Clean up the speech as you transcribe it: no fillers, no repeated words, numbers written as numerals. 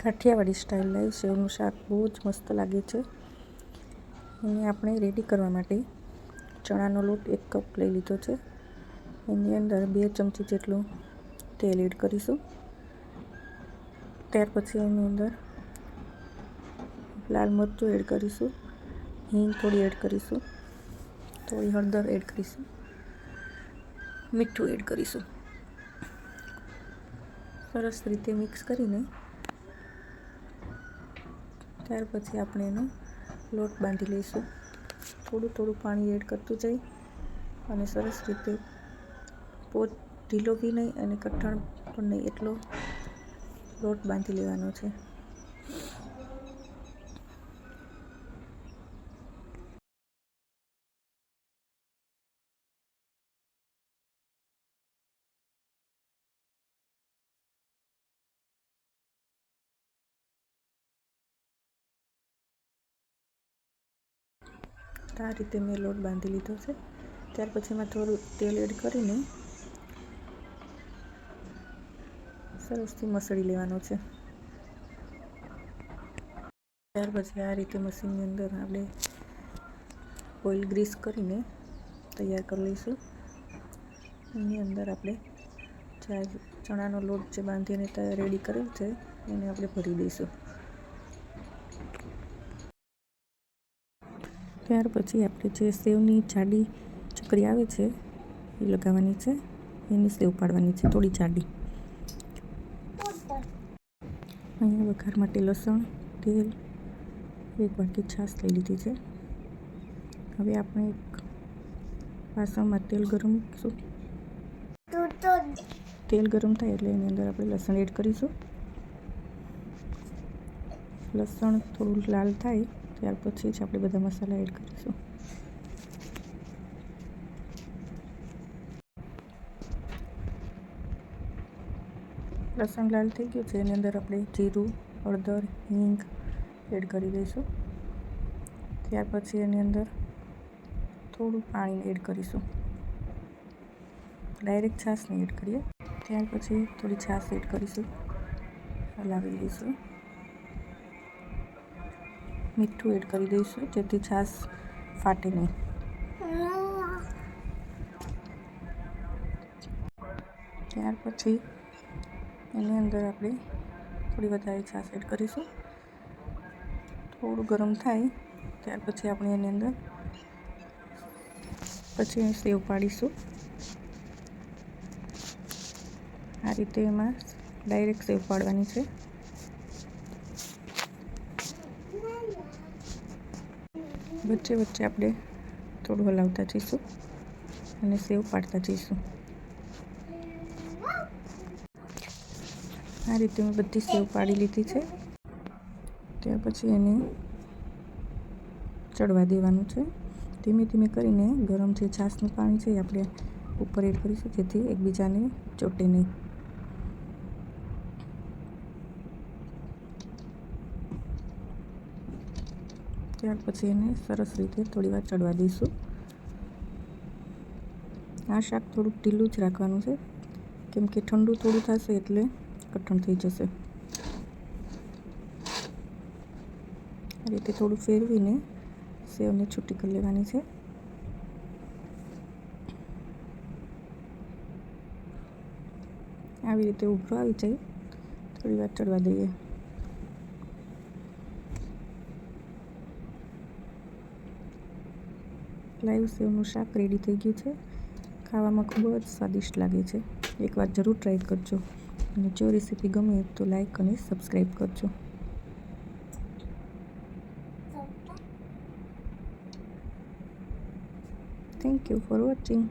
Kathiawadi style live સેવનું શાક બહુ જ મસ્ત લાગે છે. એને આપણે રેડી કરવા માટે ચણાનો લોટ 1 કપ લઈ લીધો છે. એની અંદર 2 ચમચી જેટલું તેલ એડ કરીશું. ત્યાર પછી એની અંદર લાલ મરચું એડ કરીશું, હિંગ થોડી એડ કરીશું, થોડી હળદર એડ કરીશું, મીઠું એડ કરીશું. સરસ રીતે મિક્સ કરીને ત્યાર પછી આપણે એનો લોટ બાંધી લઈશું. થોડું થોડું પાણી એડ કરતું જઈ અને સરસ રીતે પોત ઢીલો બી નહીં અને કઠણ પણ નહીં એટલો લોટ બાંધી લેવાનો છે. આ રીતે મેં લોટ બાંધી લીધો છે. ત્યાર પછી એમાં થોડું તેલ એડ કરીને સરસથી મસળી લેવાનો છે. ત્યાર પછી આ રીતે મશીનની અંદર આપણે ઓઇલ ગ્રીસ કરીને તૈયાર કરી લઈશું. એની અંદર આપણે ચણાનો લોટ જે બાંધીને રેડી કરેલ છે એને આપણે ભરી દઈશું. ત્યાર પછી આપણે જે સેવની જાડી ચકરી આવે છે એ લગાવવાની છે. એની સેવ પાડવાની છે થોડી જાડી. અહીંયા વઘાર માટે લસણ, તેલ, 1 વાટકી છાશ લઈ લીધી છે. હવે આપણે એક વાસણમાં તેલ ગરમ કરીશું. તેલ ગરમ થાય એટલે એની અંદર આપણે લસણ એડ કરીશું. લસણ થોડું લાલ થાય ત્યાર પછી જ આપણે બધા મસાલા એડ કરીશું. લસણ લાલ થઈ ગયું છે એની અંદર આપણે જીરું, હળદર, હિંગ એડ કરી દઈશું. ત્યાર પછી એની અંદર થોડું પાણી એડ કરીશું. ડાયરેક્ટ છાશ નહીં એડ કરીએ. ત્યાર પછી થોડી છાશ એડ કરીશું, હલાવી લઈશું. મીઠું એડ કરી દઈશું જેથી છાશ ફાટે નહીં. ત્યાર પછી એની અંદર આપણે થોડી વધારે છાશ એડ કરીશું. થોડું ગરમ થાય ત્યાર પછી આપણે એની અંદર સેવ પાડીશું. આ રીતે એમાં ડાયરેક્ટ સેવ પાડવાની છે. વચ્ચે વચ્ચે આપણે થોડું હલાવતા જઈશું અને સેવ પાડતા જઈશું. આ રીતે મેં બધી સેવ પાડી લીધી છે. ત્યાર પછી એને ચડવા દેવાનું છે. ધીમે ધીમે કરીને ગરમ જે છાશનું પાણી છે એ આપણે ઉપર એડ કરીશું જેથી એકબીજાને ચોટે નહીં. ત્યાર પછી એને સરસ રીતે થોડી વાર ચડવા દઈશું. આ શાક થોડુંક ઢીલું જ રાખવાનું છે કેમ કે ઠંડુ થોડું થશે એટલે કઠણ થઈ જશે. આ રીતે થોડું ફેરવીને સેવને છૂટી કરી લેવાની છે. આવી રીતે ઉભરો આવી જાય થોડી વાર ચડવા દઈએ. લાઈવ સેવનું શાક રેડી થઈ ગયું છે. ખાવામાં ખૂબ જ સ્વાદિષ્ટ લાગે છે. એકવાર જરૂર ટ્રાય કરજો અને જો રેસીપી ગમે તો લાઈક અને સબસ્ક્રાઈબ કરજો. Thank you for watching.